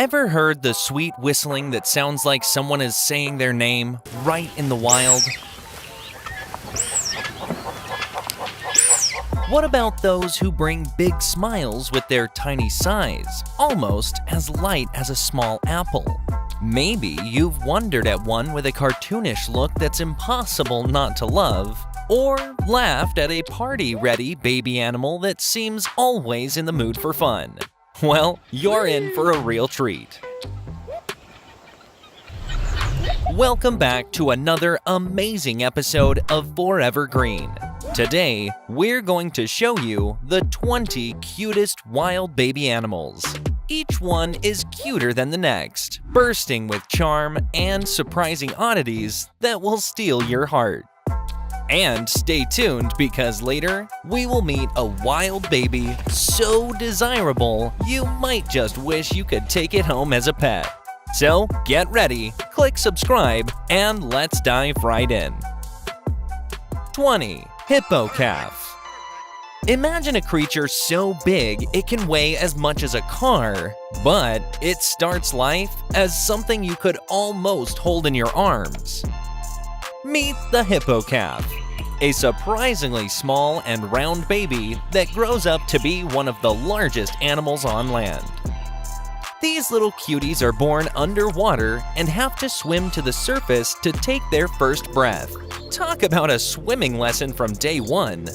Ever heard the sweet whistling that sounds like someone is saying their name right in the wild? What about those who bring big smiles with their tiny size, almost as light as a small apple? Maybe you've wondered at one with a cartoonish look that's impossible not to love, or laughed at a party-ready baby animal that seems always in the mood for fun. Well, you're in for a real treat. Welcome back to another amazing episode of Forever Green. Today, we're going to show you the 20 cutest wild baby animals. Each one is cuter than the next, bursting with charm and surprising oddities that will steal your heart. And stay tuned because later, we will meet a wild baby so desirable you might just wish you could take it home as a pet. So get ready, click subscribe, and let's dive right in. 20. Hippo calf. Imagine a creature so big it can weigh as much as a car, but it starts life as something you could almost hold in your arms. Meet the hippo calf, a surprisingly small and round baby that grows up to be one of the largest animals on land. These little cuties are born underwater and have to swim to the surface to take their first breath. Talk about a swimming lesson from day one.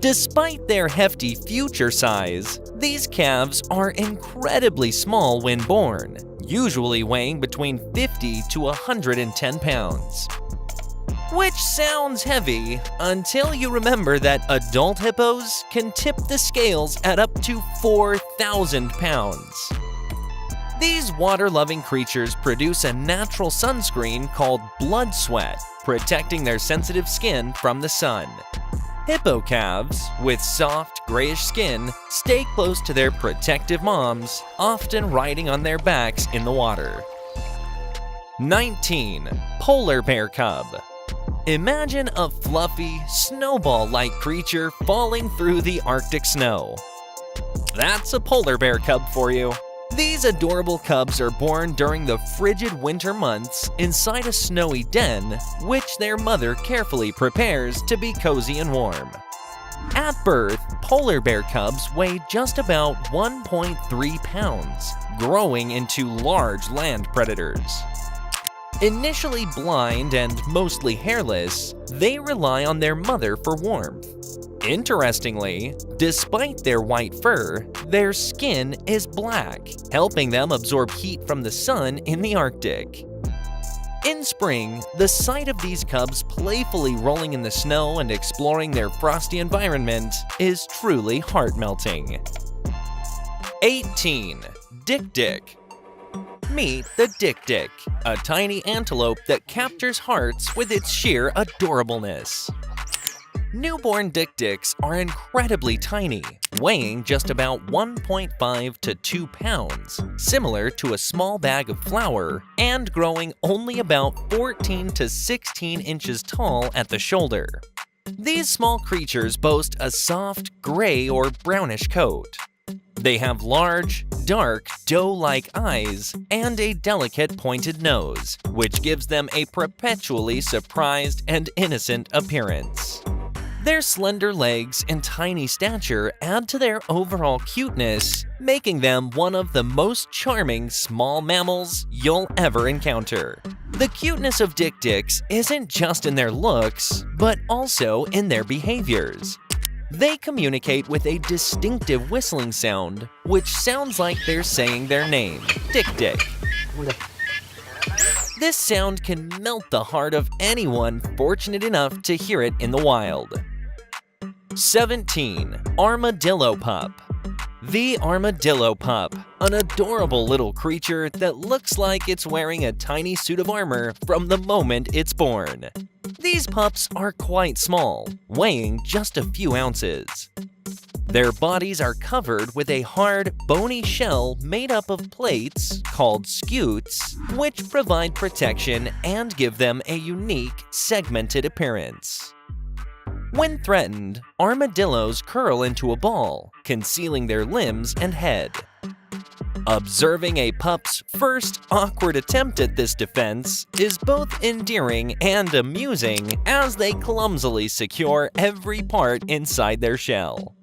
Despite their hefty future size, these calves are incredibly small when born, usually weighing between 50 to 110 pounds. Which sounds heavy until you remember that adult hippos can tip the scales at up to 4,000 pounds. These water-loving creatures produce a natural sunscreen called blood sweat, protecting their sensitive skin from the sun. Hippo calves, with soft, grayish skin, stay close to their protective moms, often riding on their backs in the water. 19. Polar bear cub. Imagine a fluffy, snowball-like creature falling through the Arctic snow. That's a polar bear cub for you. These adorable cubs are born during the frigid winter months inside a snowy den, which their mother carefully prepares to be cozy and warm. At birth, polar bear cubs weigh just about 1.3 pounds, growing into large land predators. Initially blind and mostly hairless, they rely on their mother for warmth. Interestingly, despite their white fur, their skin is black, helping them absorb heat from the sun in the Arctic. In spring, the sight of these cubs playfully rolling in the snow and exploring their frosty environment is truly heart-melting. 18. Dik-dik. Meet the dik-dik, a tiny antelope that captures hearts with its sheer adorableness. Newborn dik-diks are incredibly tiny, weighing just about 1.5 to 2 pounds, similar to a small bag of flour, and growing only about 14 to 16 inches tall at the shoulder. These small creatures boast a soft, gray or brownish coat. They have large, dark, doe-like eyes and a delicate pointed nose, which gives them a perpetually surprised and innocent appearance. Their slender legs and tiny stature add to their overall cuteness, making them one of the most charming small mammals you'll ever encounter. The cuteness of dik-diks isn't just in their looks, but also in their behaviors. They communicate with a distinctive whistling sound, which sounds like they're saying their name, dik-dik. This sound can melt the heart of anyone fortunate enough to hear it in the wild. 17. Armadillo pup. The armadillo pup, an adorable little creature that looks like it's wearing a tiny suit of armor from the moment it's born. These pups are quite small, weighing just a few ounces. Their bodies are covered with a hard, bony shell made up of plates, called scutes, which provide protection and give them a unique, segmented appearance. When threatened, armadillos curl into a ball, concealing their limbs and head. Observing a pup's first awkward attempt at this defense is both endearing and amusing as they clumsily secure every part inside their shell.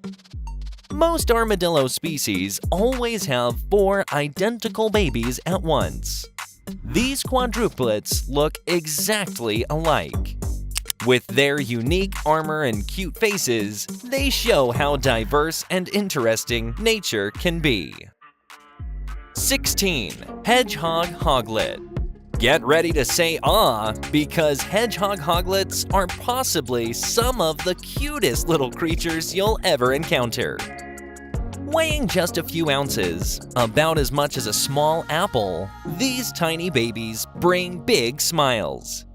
Most armadillo species always have 4 identical babies at once. These quadruplets look exactly alike. With their unique armor and cute faces, they show how diverse and interesting nature can be. 16. Hedgehog Hoglet. Get ready to say "ah" because hedgehog hoglets are possibly some of the cutest little creatures you'll ever encounter. Weighing just a few ounces, about as much as a small apple, these tiny babies bring big smiles.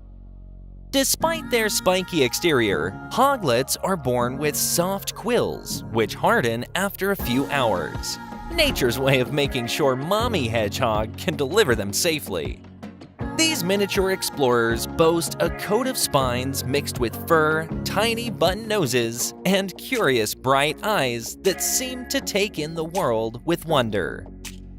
Despite their spiky exterior, hoglets are born with soft quills, which harden after a few hours. Nature's way of making sure mommy hedgehog can deliver them safely. These miniature explorers boast a coat of spines mixed with fur, tiny button noses, and curious bright eyes that seem to take in the world with wonder.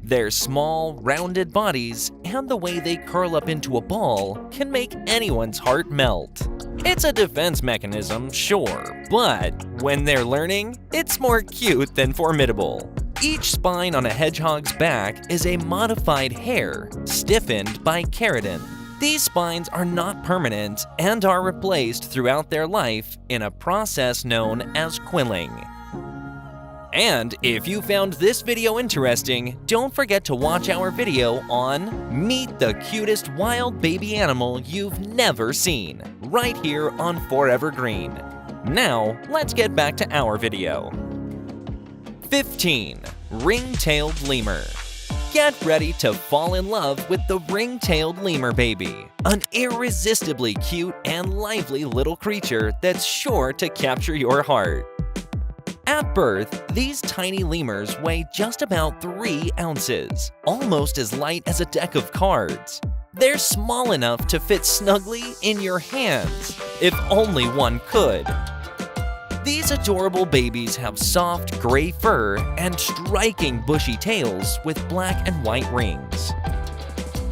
Their small, rounded bodies and the way they curl up into a ball can make anyone's heart melt. It's a defense mechanism, sure, but when they're learning, it's more cute than formidable. Each spine on a hedgehog's back is a modified hair, stiffened by keratin. These spines are not permanent and are replaced throughout their life in a process known as quilling. And if you found this video interesting, don't forget to watch our video on Meet the Cutest Wild Baby Animal You've Never Seen, right here on Forever Green. Now, let's get back to our video. 15. Ring-tailed lemur. Get ready to fall in love with the ring-tailed lemur baby, an irresistibly cute and lively little creature that's sure to capture your heart. At birth, these tiny lemurs weigh just about 3 ounces, almost as light as a deck of cards. They're small enough to fit snugly in your hands, if only one could. These adorable babies have soft gray fur and striking bushy tails with black and white rings.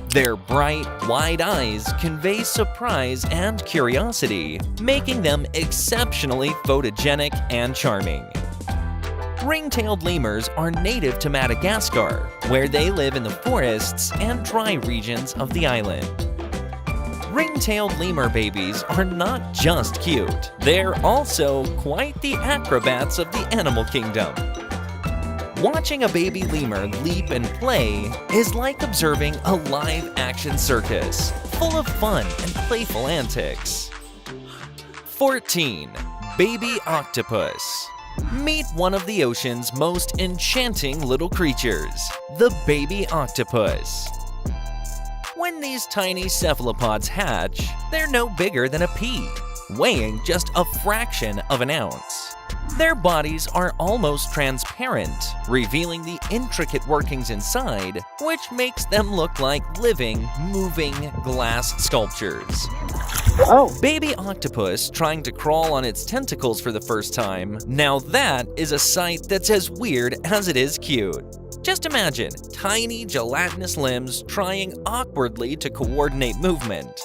Their bright, wide eyes convey surprise and curiosity, making them exceptionally photogenic and charming. Ring-tailed lemurs are native to Madagascar, where they live in the forests and dry regions of the island. Ring-tailed lemur babies are not just cute, they're also quite the acrobats of the animal kingdom. Watching a baby lemur leap and play is like observing a live-action circus, full of fun and playful antics. 14. Baby octopus. Meet one of the ocean's most enchanting little creatures, the baby octopus. When these tiny cephalopods hatch, they're no bigger than a pea, weighing just a fraction of an ounce. Their bodies are almost transparent, revealing the intricate workings inside, which makes them look like living, moving glass sculptures. Baby octopus trying to crawl on its tentacles for the first time. Now that is a sight that's as weird as it is cute. Just imagine tiny gelatinous limbs trying awkwardly to coordinate movement.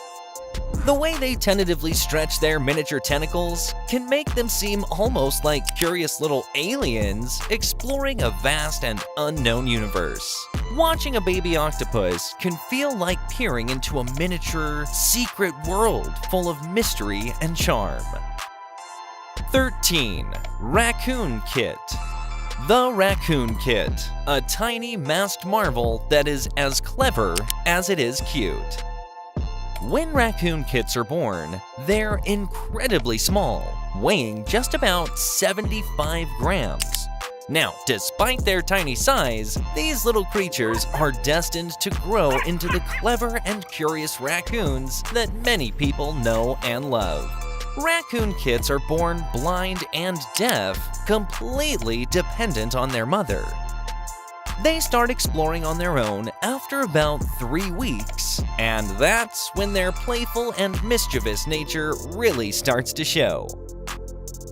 The way they tentatively stretch their miniature tentacles can make them seem almost like curious little aliens exploring a vast and unknown universe. Watching a baby octopus can feel like peering into a miniature, secret world full of mystery and charm. 13. Raccoon Kit. The Raccoon Kit, a tiny masked marvel that is as clever as it is cute. When raccoon kits are born, they're incredibly small, weighing just about 75 grams. Now, despite their tiny size, these little creatures are destined to grow into the clever and curious raccoons that many people know and love. Raccoon kits are born blind and deaf, completely dependent on their mother. They start exploring on their own after about 3 weeks, and that's when their playful and mischievous nature really starts to show.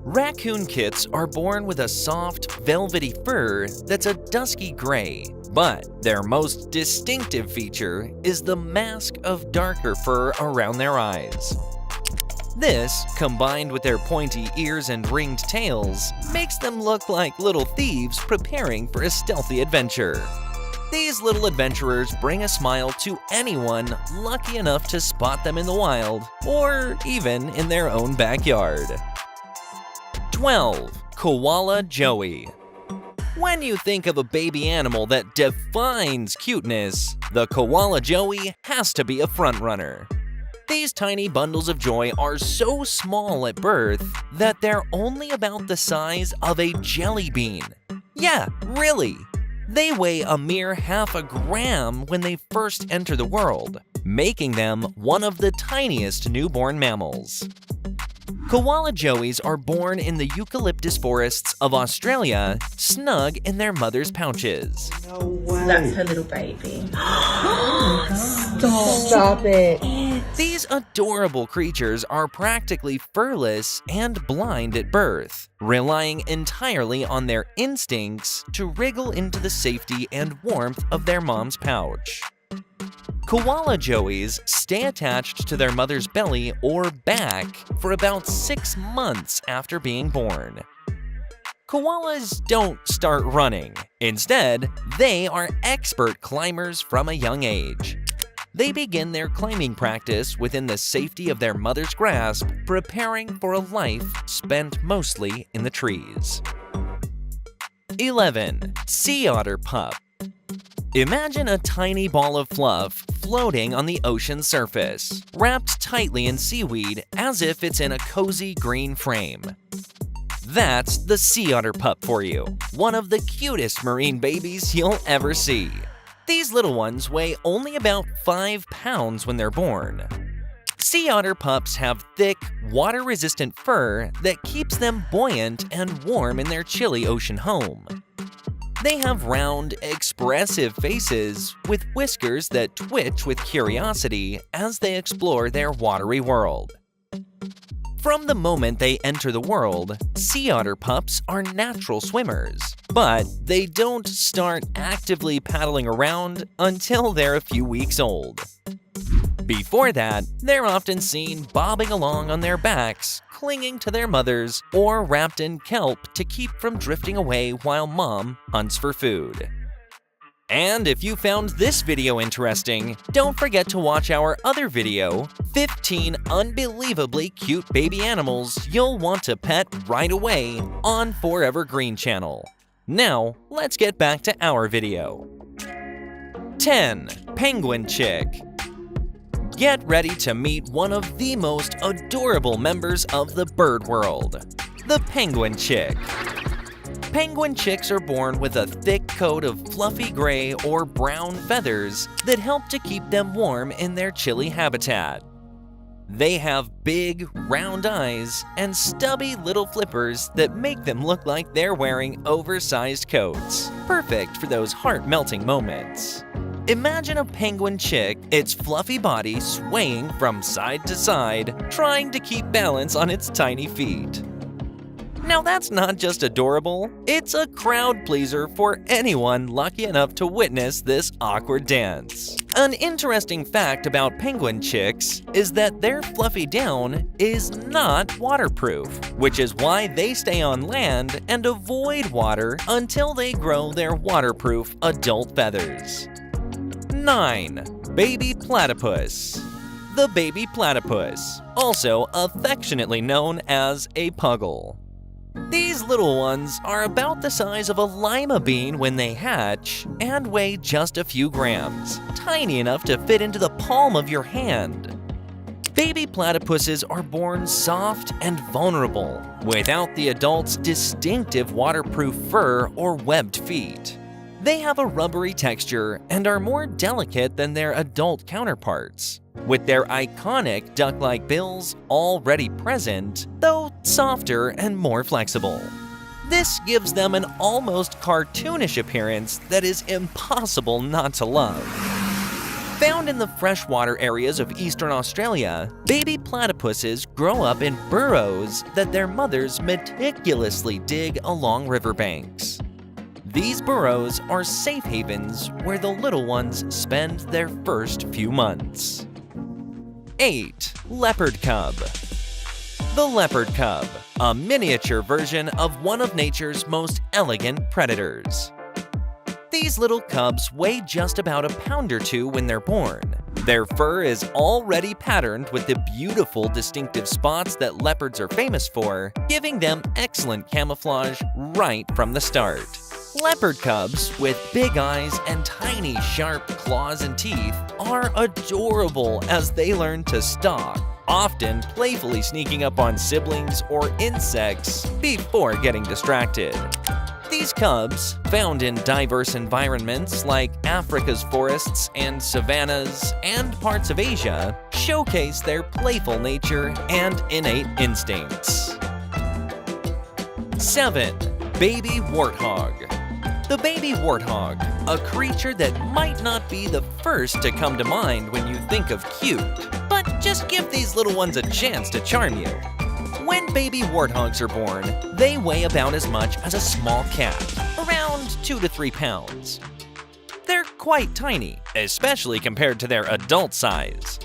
Raccoon kits are born with a soft, velvety fur that's a dusky gray, But their most distinctive feature is the mask of darker fur around their eyes. This, combined with their pointy ears and ringed tails, makes them look like little thieves preparing for a stealthy adventure. These little adventurers bring a smile to anyone lucky enough to spot them in the wild, or even in their own backyard. 12. Koala Joey. When you think of a baby animal that defines cuteness, the Koala Joey has to be a frontrunner. These tiny bundles of joy are so small at birth that they're only about the size of a jelly bean. Yeah, really! They weigh a mere half a gram when they first enter the world, making them one of the tiniest newborn mammals. Koala joeys are born in the eucalyptus forests of Australia, snug in their mother's pouches. No way. That's her little baby. Stop it. These adorable creatures are practically furless and blind at birth, relying entirely on their instincts to wriggle into the safety and warmth of their mom's pouch. Koala joeys stay attached to their mother's belly or back for about 6 months after being born. Koalas don't start running. Instead, they are expert climbers from a young age. They begin their climbing practice within the safety of their mother's grasp, preparing for a life spent mostly in the trees. 11. Sea otter pup. Imagine a tiny ball of fluff floating on the ocean surface, wrapped tightly in seaweed as if it's in a cozy green frame. That's the sea otter pup for you, one of the cutest marine babies you'll ever see. These little ones weigh only about 5 pounds when they're born. Sea otter pups have thick, water-resistant fur that keeps them buoyant and warm in their chilly ocean home. They have round, expressive faces with whiskers that twitch with curiosity as they explore their watery world. From the moment they enter the world, sea otter pups are natural swimmers, but they don't start actively paddling around until they're a few weeks old. Before that, they're often seen bobbing along on their backs, clinging to their mothers, or wrapped in kelp to keep from drifting away while mom hunts for food. And if you found this video interesting, don't forget to watch our other video, 15 unbelievably cute baby animals you'll want to pet right away, on Forever Green channel. Now, let's get back to our video. 10. Penguin Chick. Get ready to meet one of the most adorable members of the bird world, the penguin chick. Penguin chicks are born with a thick coat of fluffy gray or brown feathers that help to keep them warm in their chilly habitat. They have big, round eyes and stubby little flippers that make them look like they're wearing oversized coats, perfect for those heart-melting moments. Imagine a penguin chick, its fluffy body swaying from side to side, trying to keep balance on its tiny feet. Now that's not just adorable, it's a crowd pleaser for anyone lucky enough to witness this awkward dance. An interesting fact about penguin chicks is that their fluffy down is not waterproof, which is why they stay on land and avoid water until they grow their waterproof adult feathers. 9. Baby platypus. The baby platypus, also affectionately known as a puggle. These little ones are about the size of a lima bean when they hatch and weigh just a few grams, tiny enough to fit into the palm of your hand. Baby platypuses are born soft and vulnerable, without the adult's distinctive waterproof fur or webbed feet. They have a rubbery texture and are more delicate than their adult counterparts, with their iconic duck-like bills already present, though softer and more flexible. This gives them an almost cartoonish appearance that is impossible not to love. Found in the freshwater areas of eastern Australia, baby platypuses grow up in burrows that their mothers meticulously dig along riverbanks. These burrows are safe havens where the little ones spend their first few months. 8. Leopard cub. The leopard cub, a miniature version of one of nature's most elegant predators. These little cubs weigh just about a pound or two when they're born. Their fur is already patterned with the beautiful distinctive spots that leopards are famous for, giving them excellent camouflage right from the start. Leopard cubs, with big eyes and tiny sharp claws and teeth, are adorable as they learn to stalk, often playfully sneaking up on siblings or insects before getting distracted. These cubs, found in diverse environments like Africa's forests and savannas and parts of Asia, showcase their playful nature and innate instincts. 7. Baby warthog. The baby warthog, a creature that might not be the first to come to mind when you think of cute, but just give these little ones a chance to charm you. When baby warthogs are born, they weigh about as much as a small cat, around 2 to 3 pounds. They're quite tiny, especially compared to their adult size.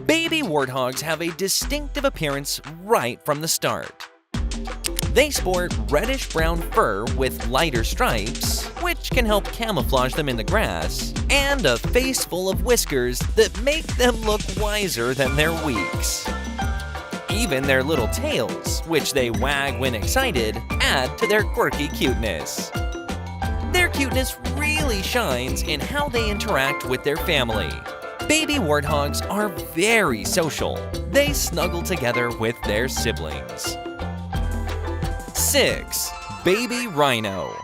Baby warthogs have a distinctive appearance right from the start. They sport reddish-brown fur with lighter stripes, which can help camouflage them in the grass, and a face full of whiskers that make them look wiser than their weeks. Even their little tails, which they wag when excited, add to their quirky cuteness. Their cuteness really shines in how they interact with their family. Baby warthogs are very social. They snuggle together with their siblings. 6. Baby rhino.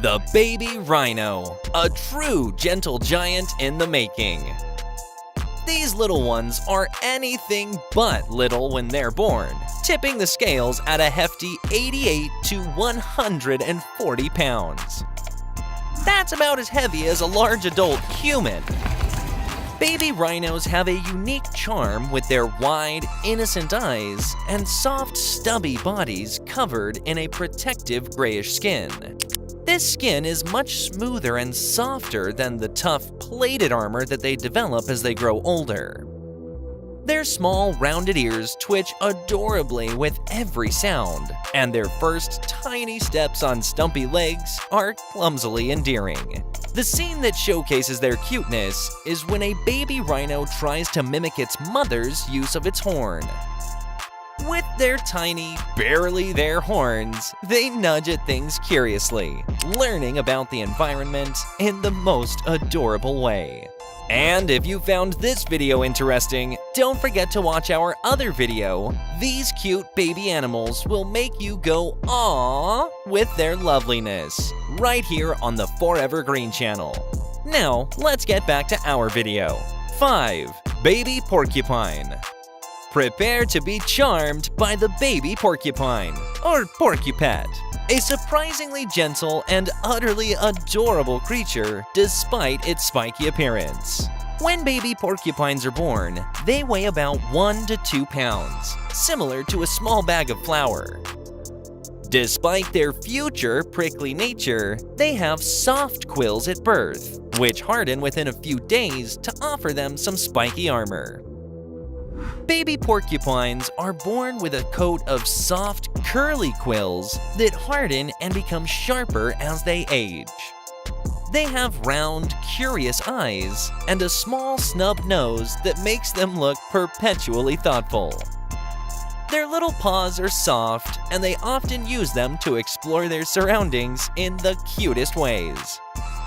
The baby rhino, a true gentle giant in the making. These little ones are anything but little when they're born, tipping the scales at a hefty 88 to 140 pounds. That's about as heavy as a large adult human. Baby rhinos have a unique charm with their wide, innocent eyes and soft, stubby bodies covered in a protective grayish skin. This skin is much smoother and softer than the tough, plated armor that they develop as they grow older. Their small, rounded ears twitch adorably with every sound, and their first tiny steps on stumpy legs are clumsily endearing. The scene that showcases their cuteness is when a baby rhino tries to mimic its mother's use of its horn. With their tiny, barely there horns, they nudge at things curiously, learning about the environment in the most adorable way. And if you found this video interesting, don't forget to watch our other video. These cute baby animals will make you go aww with their loveliness, right here on the Forever Green channel. Now, let's get back to our video. 5. Baby porcupine. Prepare to be charmed by the baby porcupine, or porcupet, a surprisingly gentle and utterly adorable creature despite its spiky appearance. When baby porcupines are born, they weigh about 1 to 2 pounds, similar to a small bag of flour. Despite their future prickly nature, they have soft quills at birth, which harden within a few days to offer them some spiky armor. Baby porcupines are born with a coat of soft, curly quills that harden and become sharper as they age. They have round, curious eyes and a small snub nose that makes them look perpetually thoughtful. Their little paws are soft, and they often use them to explore their surroundings in the cutest ways.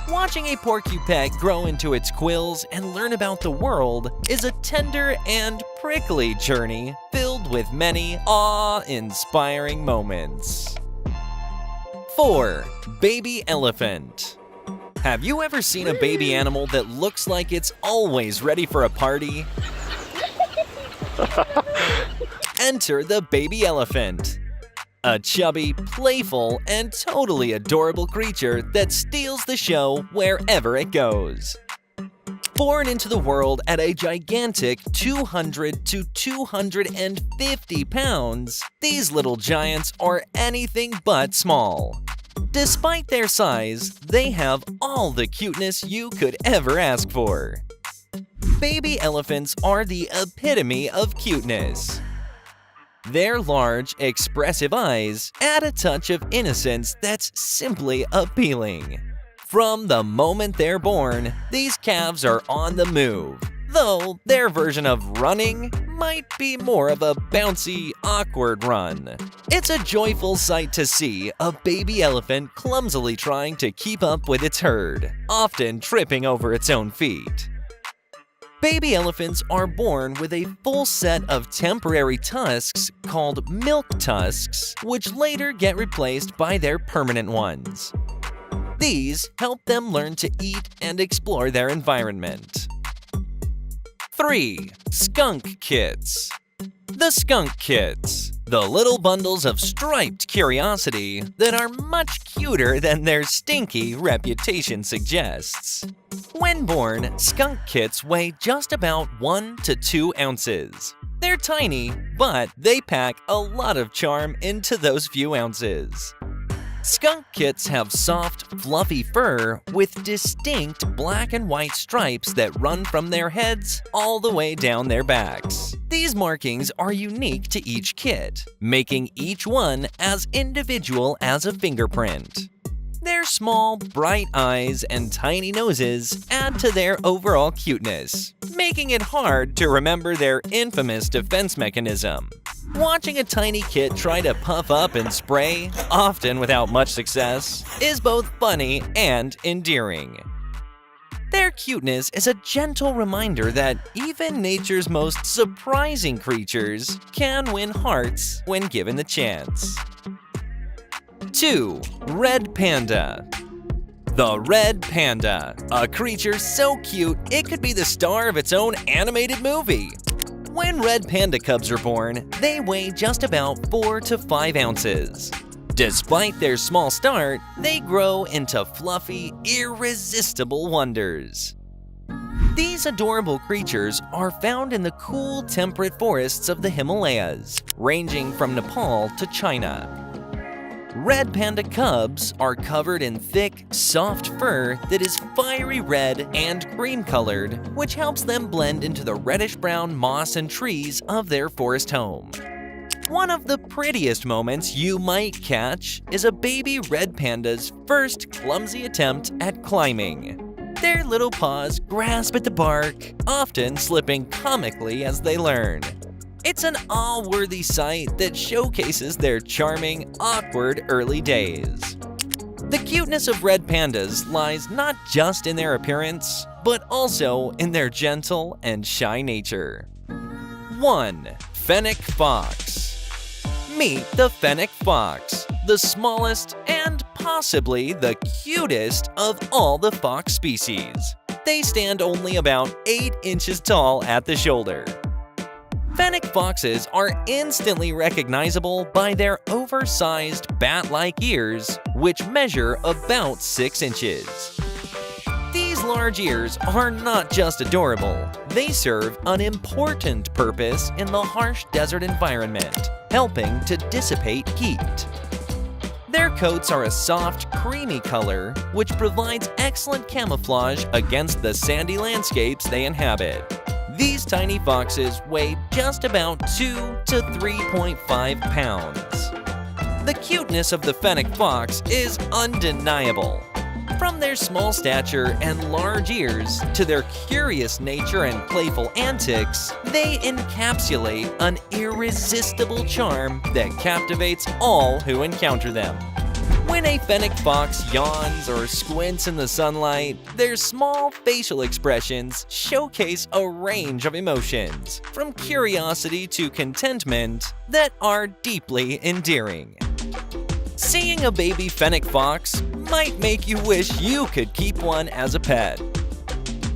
Watching a porcupet grow into its quills and learn about the world is a tender and prickly journey filled with many awe-inspiring moments. 4. Baby elephant. Have you ever seen a baby animal that looks like it's always ready for a party? Enter the baby elephant. A chubby, playful, and totally adorable creature that steals the show wherever it goes. Born into the world at a gigantic 200 to 250 pounds, these little giants are anything but small. Despite their size, they have all the cuteness you could ever ask for. Baby elephants are the epitome of cuteness. Their large, expressive eyes add a touch of innocence that's simply appealing. From the moment they're born, these calves are on the move, though their version of running might be more of a bouncy, awkward run. It's a joyful sight to see a baby elephant clumsily trying to keep up with its herd, often tripping over its own feet. Baby elephants are born with a full set of temporary tusks called milk tusks, which later get replaced by their permanent ones. These help them learn to eat and explore their environment. 3. Skunk kits. The skunk kits. The little bundles of striped curiosity that are much cuter than their stinky reputation suggests. When born, skunk kits weigh just about 1 to 2 ounces. They're tiny, but they pack a lot of charm into those few ounces. Skunk kits have soft, fluffy fur with distinct black and white stripes that run from their heads all the way down their backs. These markings are unique to each kit, making each one as individual as a fingerprint. Their small, bright eyes and tiny noses add to their overall cuteness, making it hard to remember their infamous defense mechanism. Watching a tiny kit try to puff up and spray, often without much success, is both funny and endearing. Their cuteness is a gentle reminder that even nature's most surprising creatures can win hearts when given the chance. 2. Red panda. The red panda, a creature so cute it could be the star of its own animated movie. When red panda cubs are born, they weigh just about 4 to 5 ounces. Despite their small start, they grow into fluffy, irresistible wonders. These adorable creatures are found in the cool, temperate forests of the Himalayas, ranging from Nepal to China. Red panda cubs are covered in thick, soft fur that is fiery red and cream-colored, which helps them blend into the reddish-brown moss and trees of their forest home. One of the prettiest moments you might catch is a baby red panda's first clumsy attempt at climbing. Their little paws grasp at the bark, often slipping comically as they learn. It's an awe-worthy sight that showcases their charming, awkward early days. The cuteness of red pandas lies not just in their appearance, but also in their gentle and shy nature. 1. Fennec fox. Meet the fennec fox, the smallest and possibly the cutest of all the fox species. They stand only about 8 inches tall at the shoulder. Fennec foxes are instantly recognizable by their oversized bat-like ears, which measure about 6 inches. These large ears are not just adorable, they serve an important purpose in the harsh desert environment, helping to dissipate heat. Their coats are a soft, creamy color, which provides excellent camouflage against the sandy landscapes they inhabit. These tiny foxes weigh just about 2 to 3.5 pounds. The cuteness of the fennec fox is undeniable. From their small stature and large ears to their curious nature and playful antics, they encapsulate an irresistible charm that captivates all who encounter them. When a fennec fox yawns or squints in the sunlight, their small facial expressions showcase a range of emotions, from curiosity to contentment, that are deeply endearing. Seeing a baby fennec fox might make you wish you could keep one as a pet.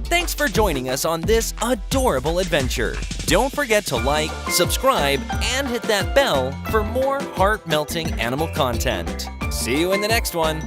Thanks for joining us on this adorable adventure. Don't forget to like, subscribe, and hit that bell for more heart-melting animal content. See you in the next one.